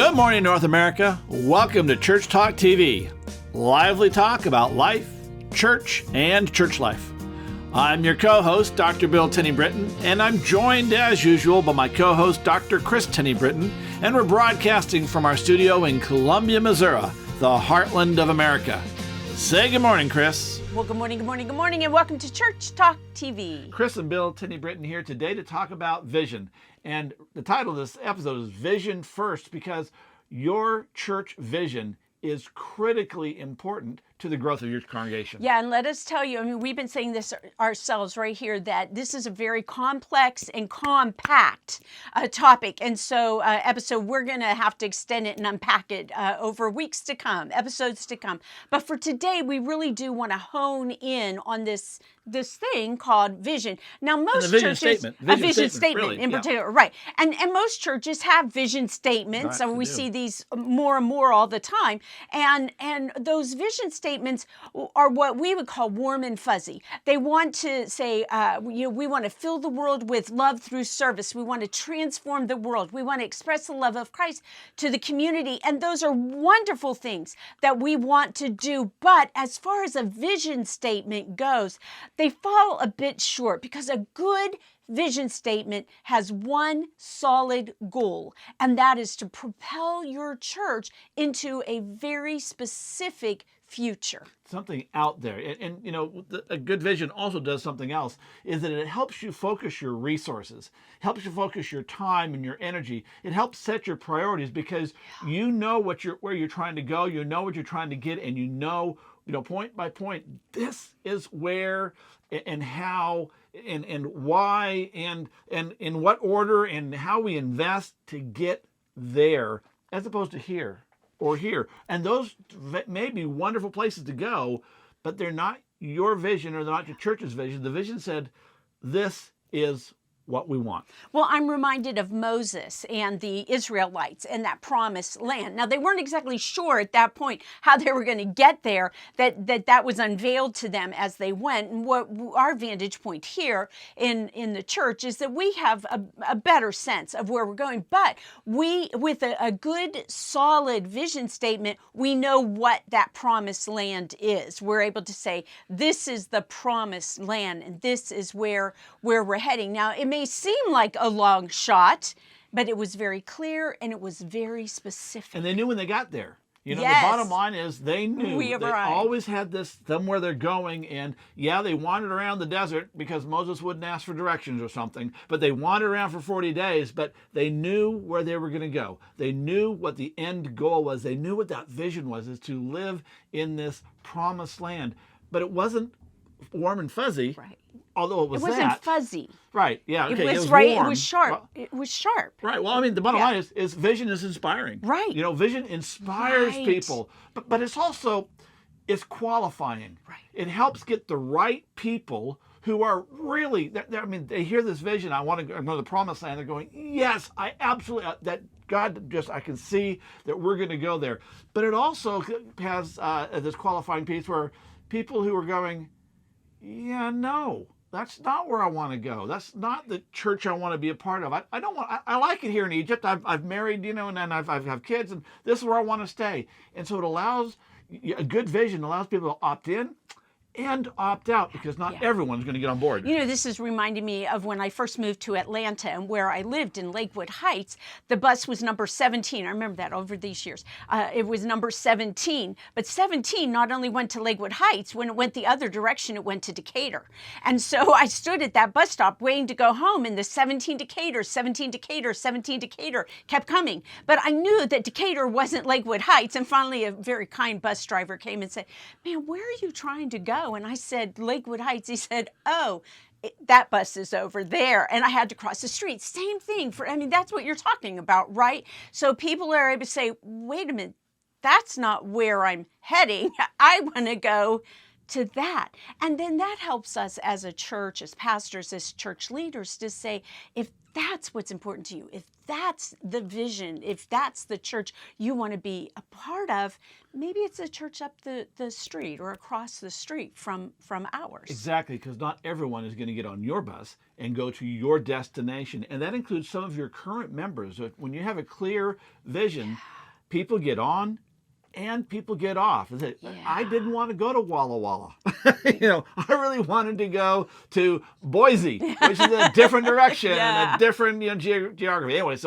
Good morning, North America. Welcome to Church Talk TV. Lively talk about life, church, and church life. I'm your co-host, Dr. Bill Tenney-Britton, and I'm joined, as usual, by my co-host, Dr. Chris Tenney-Britton, and we're broadcasting from our studio in Columbia, Missouri, the heartland of America. Say good morning, Chris. Well, good morning, and welcome to Church Talk TV. Chris and Bill Tenney-Britton here today to talk about vision. And the title of this episode is Vision First, because your church vision is critically important to the growth of your congregation. Yeah, and let us tell you, we've been saying this ourselves right here, that this is a very complex and compact topic. And so episode, we're going to have to extend it and unpack it over weeks to come, episodes to come. But for today, we really do want to hone in on this thing called vision. Now, most churches, a vision statement really, in particular, right. And most churches have vision statements. Right, and we see these more and more all the time. And those vision statements are what we would call warm and fuzzy. They want to say, we want to fill the world with love through service. We want to transform the world. We want to express the love of Christ to the community. And those are wonderful things that we want to do. But as far as a vision statement goes, they fall a bit short, because a good vision statement has one solid goal, and that is to propel your church into a very specific future. Something out there. And a good vision also does something else, is that it helps you focus your resources, helps you focus your time and your energy. It helps set your priorities, because you know where you're trying to go, you know what you're trying to get, and you know, point by point, this is where and how and why and in what order and how we invest to get there, as opposed to here or here. And those may be wonderful places to go, but they're not your vision, or they're not your church's vision. The vision said, this is what we want. Well, I'm reminded of Moses and the Israelites and that promised land. Now, they weren't exactly sure at that point how they were going to get there, that was unveiled to them as they went. And what our vantage point here in the church is that we have a better sense of where we're going. But we, with a good, solid vision statement, we know what that promised land is. We're able to say, this is the promised land, and this is where we're heading. Now, it may seem like a long shot, but it was very clear and it was very specific. And they knew when they got there. Yes. The bottom line is they knew. They always had this somewhere they're going. And yeah, they wandered around the desert because Moses wouldn't ask for directions or something. But they wandered around for 40 days, but they knew where they were going to go. They knew what the end goal was. They knew what that vision was, is to live in this promised land. But it wasn't warm and fuzzy. Right. Although it wasn't fuzzy. Right. Yeah. Okay. It was right. Warm. It was sharp. It was sharp. Right. Well, the bottom line is vision is inspiring. Right. Vision inspires people, but it's also, it's qualifying. Right. It helps get the right people who are really, they hear this vision. I want to go to the promised land. They're going, yes, I absolutely, that God I can see that we're going to go there. But it also has this qualifying piece where people who are going, yeah, no, that's not where I want to go. That's not the church I want to be a part of. I don't want. I like it here in Egypt. I've married, and then I have kids, and this is where I want to stay. And so it allows, a good vision allows people to opt in and opt out, because not everyone's going to get on board. This is reminding me of when I first moved to Atlanta, and where I lived in Lakewood Heights, the bus was number 17. I remember that over these years. It was number 17. But 17 not only went to Lakewood Heights, when it went the other direction, it went to Decatur. And so I stood at that bus stop waiting to go home, and the 17 Decatur, 17 Decatur, 17 Decatur kept coming. But I knew that Decatur wasn't Lakewood Heights, and finally a very kind bus driver came and said, man, where are you trying to go? And I said, Lakewood Heights. He said, oh, that bus is over there. And I had to cross the street. Same thing that's what you're talking about, right? So people are able to say, wait a minute, that's not where I'm heading. I want to go to that. And then that helps us as a church, as pastors, as church leaders, to say, if that's what's important to you, if that's the vision, if that's the church you want to be a part of, maybe it's a church up the street or across the street from ours. Exactly, because not everyone is going to get on your bus and go to your destination. And that includes some of your current members. When you have a clear vision, people get on and people get off. I didn't want to go to Walla Walla. I really wanted to go to Boise, which is a different direction and a different geography. Anyway,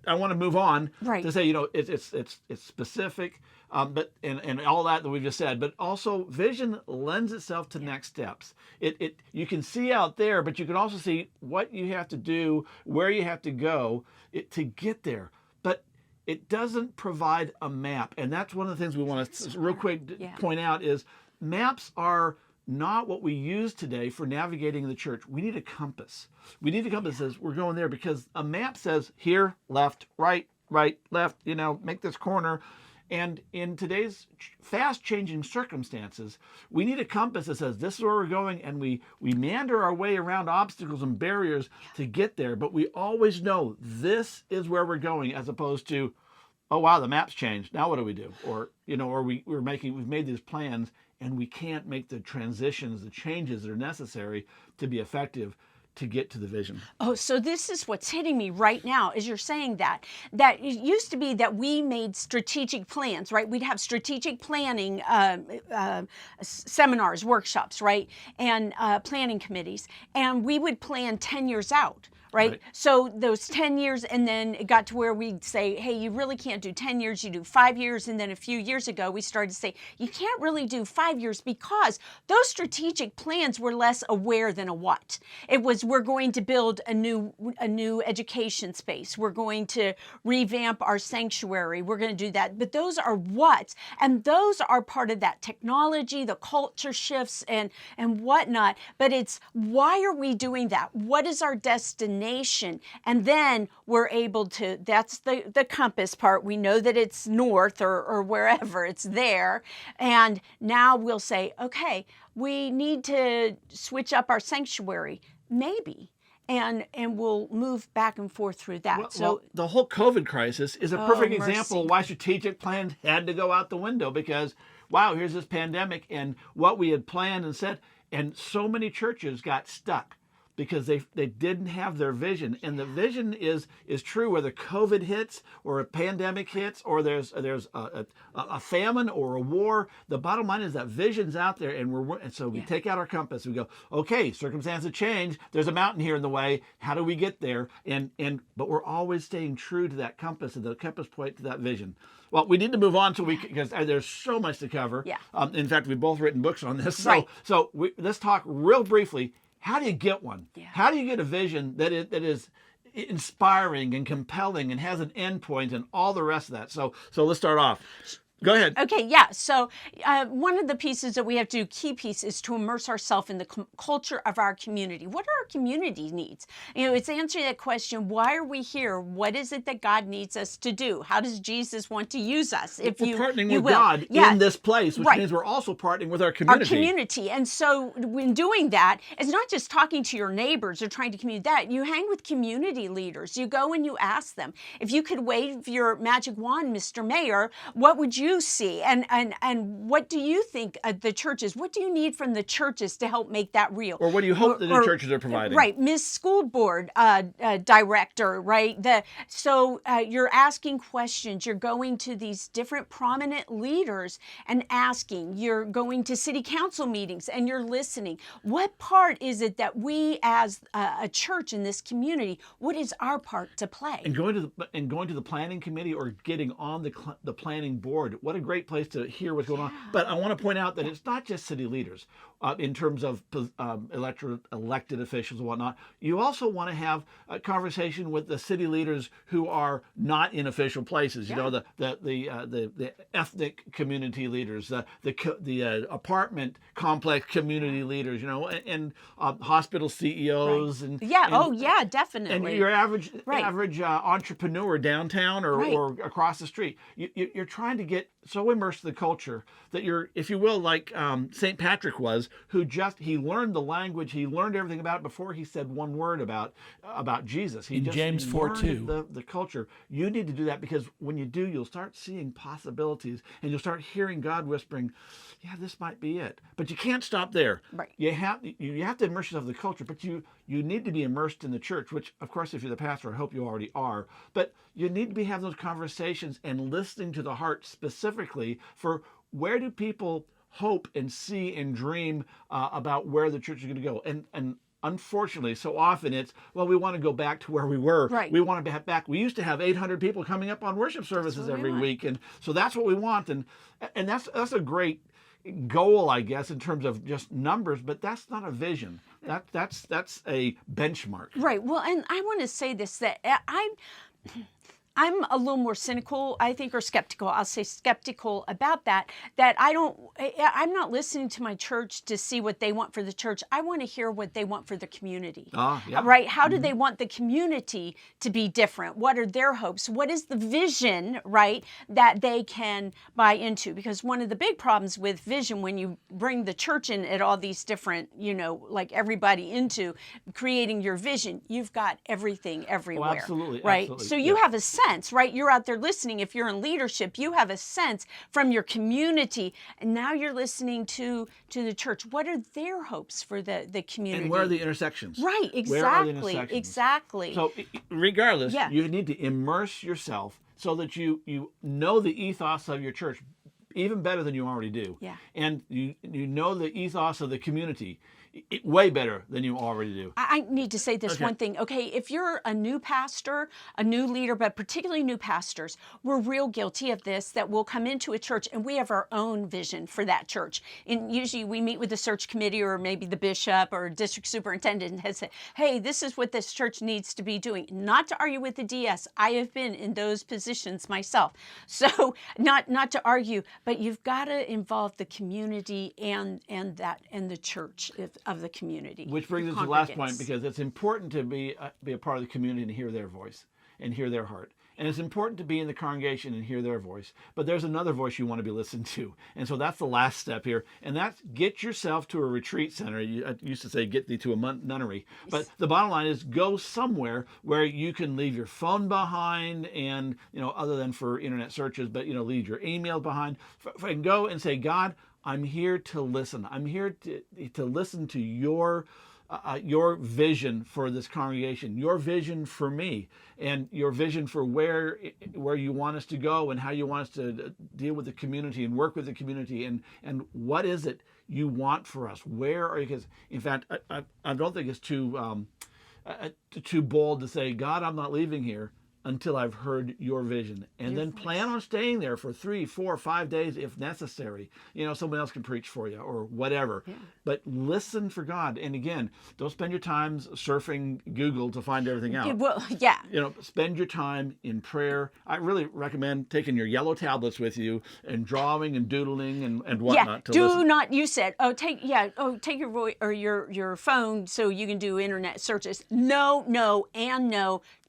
I want to move on to say, it's specific, but and all that we've just said, but also vision lends itself to next steps. You can see out there, but you can also see what you have to do, where you have to go to get there. But it doesn't provide a map. And that's one of the things we want to real quick point out is maps are not what we use today for navigating the church. We need a compass. We need a compass that says we're going there, because a map says here, left, right, left, make this corner. And in today's fast changing circumstances, we need a compass that says this is where we're going, and we meander our way around obstacles and barriers to get there. But we always know this is where we're going, as opposed to, oh wow, the map's changed. Now what do we do? Or we've made these plans and we can't make the transitions, the changes that are necessary to be effective to get to the vision. Oh, so this is what's hitting me right now as you're saying that it used to be that we made strategic plans, right? We'd have strategic planning seminars, workshops, right? And planning committees. And we would plan 10 years out. Right? So those 10 years, and then it got to where we'd say, hey, you really can't do 10 years, you do 5 years. And then a few years ago, we started to say, you can't really do 5 years, because those strategic plans were less aware than a what. It was, we're going to build a new education space. We're going to revamp our sanctuary. We're going to do that. But those are what's, and those are part of that technology, the culture shifts and whatnot. But it's, why are we doing that? What is our destination? And then we're able to, that's the compass part. We know that it's north or wherever, it's there. And now we'll say, okay, we need to switch up our sanctuary, maybe. And we'll move back and forth through that. Well, the whole COVID crisis is a perfect example of why strategic plans had to go out the window, because, wow, here's this pandemic and what we had planned and said, and so many churches got stuck because they didn't have their vision. And the vision is true whether COVID hits or a pandemic hits or there's a famine or a war. The bottom line is that vision's out there, and so we take out our compass. We go, okay, circumstances change. There's a mountain here in the way. How do we get there? But we're always staying true to that compass, and the compass point to that vision. Well, we need to move on because there's so much to cover. Yeah. In fact, we've both written books on this. Right. So let's talk real briefly. How do you get one? Yeah. How do you get a vision that is inspiring and compelling and has an endpoint and all the rest of that? So let's start off. Go ahead. Okay, yeah. So one of the pieces that we have to do, key piece, is to immerse ourselves in the culture of our community. What are our community needs? It's answering that question, why are we here? What is it that God needs us to do? How does Jesus want to use us? We're partnering with God in this place, which means we're also partnering with our community. Our community. And so when doing that, it's not just talking to your neighbors or trying to communicate that. You hang with community leaders. You go and you ask them, if you could wave your magic wand, Mr. Mayor, what would you see? And what do you think the churches, what do you need from the churches to help make that real? Or what do you hope that the churches are providing? Right, Miss School Board Director, right? So you're asking questions. You're going to these different prominent leaders and asking. You're going to city council meetings and you're listening. What part is it that we as a church in this community, what is our part to play? And going to the planning committee or getting on the planning board, what a great place to hear what's going on. But I want to point out that it's not just city leaders in terms of elected officials and whatnot. You also want to have a conversation with the city leaders who are not in official places. You know, the ethnic community leaders, the apartment complex community leaders. You know, and hospital CEOs and definitely. And your average entrepreneur downtown or across the street. You're trying to get so immersed in the culture that you're, if you will, like St. Patrick was, who he learned the language, he learned everything about it before he said one word about Jesus. He In just James 4:2. learned the culture. You need to do that, because when you do, you'll start seeing possibilities, and you'll start hearing God whispering, yeah, this might be it. But you can't stop there. Right. You have to immerse yourself in the culture, but you need to be immersed in the church, which, of course, if you're the pastor, I hope you already are. But you need to be having those conversations and listening to the heart specifically for where do people hope and see and dream about where the church is going to go. And unfortunately, so often it's, well, we want to go back to where we were. Right. We want to be back. We used to have 800 people coming up on worship services every week, and so that's what we want. And that's a great goal, I guess, in terms of just numbers, but that's not a vision. That's a benchmark. Right. Well, and I want to say this, that I'm a little more cynical, I think, or skeptical. I'll say skeptical about that I'm not listening to my church to see what they want for the church. I want to hear what they want for the community. Yeah. Right? How do they want the community to be different? What are their hopes? What is the vision, right, that they can buy into? Because one of the big problems with vision, when you bring the church in at all these different, like everybody into creating your vision, you've got everything everywhere. Oh, absolutely. Right? Absolutely. So you have a sense, right? You're out there listening. If you're in leadership, you have a sense from your community, and now you're listening to the church. What are their hopes for the community? And where are the intersections? Right, Where are the exactly, intersections? exactly. So regardless, Yeah. you need to immerse yourself so that you know the ethos of your church even better than you already do. Yeah. And you know the ethos of the community way better than you already do. I need to say this Okay. one thing. Okay, if you're a new pastor, a new leader, but particularly new pastors, we're real guilty of this, that we'll come into a church and we have our own vision for that church. And usually we meet with the search committee, or maybe the bishop or district superintendent, and has said, hey, this is what this church needs to be doing. Not to argue with the DS. I have been in those positions myself. So not to argue, but you've got to involve the community and the church of the community. Which brings us to the last point, because it's important to be a part of the community and hear their voice and hear their heart. And it's important to be in the congregation and hear their voice. But there's another voice you want to be listened to. And so that's the last step here. And that's get yourself to a retreat center. I used to say get thee to a nunnery. But the bottom line is go somewhere where you can leave your phone behind, and, other than for internet searches, but, leave your emails behind. And go and say, God, I'm here to listen. I'm here to listen to your vision for this congregation, your vision for me, and your vision for where you want us to go and how you want us to deal with the community and work with the community, and what is it you want for us? Where are you? Because in fact, I don't think it's too bold to say, God, I'm not leaving here until I've heard your vision, and then plan on staying there for 3, 4, 5 days if necessary. Someone else can preach for you or whatever. Yeah. But listen for God. And again, don't spend your time surfing Google to find everything out. Well, yeah. Spend your time in prayer. I really recommend taking your yellow tablets with you and drawing and doodling and whatnot. You said, take your phone so you can do internet searches. No.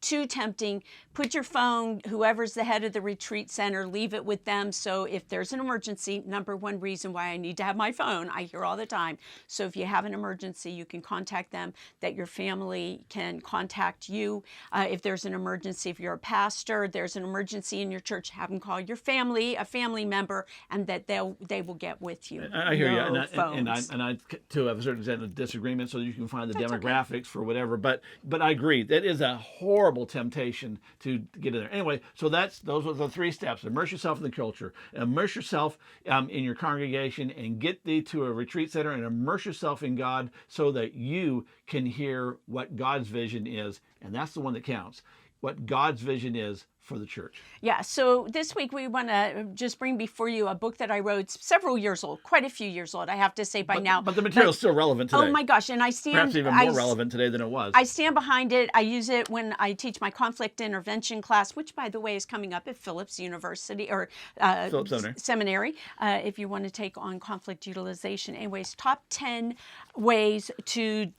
Too tempting. Put your phone, whoever's the head of the retreat center, leave it with them. So if there's an emergency, number one reason why I need to have my phone, I hear all the time. So if you have an emergency, you can contact them, that your family can contact you. If there's an emergency, if you're a pastor, there's an emergency in your church, have them call your family, a family member, and that they will get with you. I hear you. And I too have a certain extent of disagreement, so you can find the demographics for whatever. But I agree. That is a horrible temptation to get in there. Anyway, so those are the 3 steps. Immerse yourself in the culture. Immerse yourself in your congregation, and get thee to a retreat center, and immerse yourself in God so that you can hear what God's vision is. And that's the one that counts. What God's vision is for the church. Yeah, so this week we want to just bring before you a book that I wrote several years old, quite a few years old, I have to say by now. But the material is still relevant today. Oh my gosh, and perhaps even more relevant today than it was. I stand behind it. I use it when I teach my conflict intervention class, which by the way is coming up at Phillips University, or Phillips Seminary, if you want to take on conflict utilization. Anyways, top 10 ways to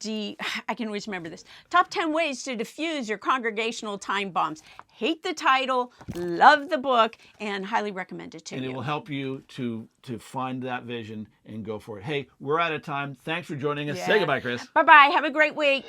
I can always remember this. Top 10 ways to diffuse your congregational time bombs. Hate the title. title, love the book, and highly recommend it to And you. it will help you to find that vision and go for it. Hey, we're out of time. Thanks for joining us. Say goodbye, Chris. Bye-bye. Have a great week.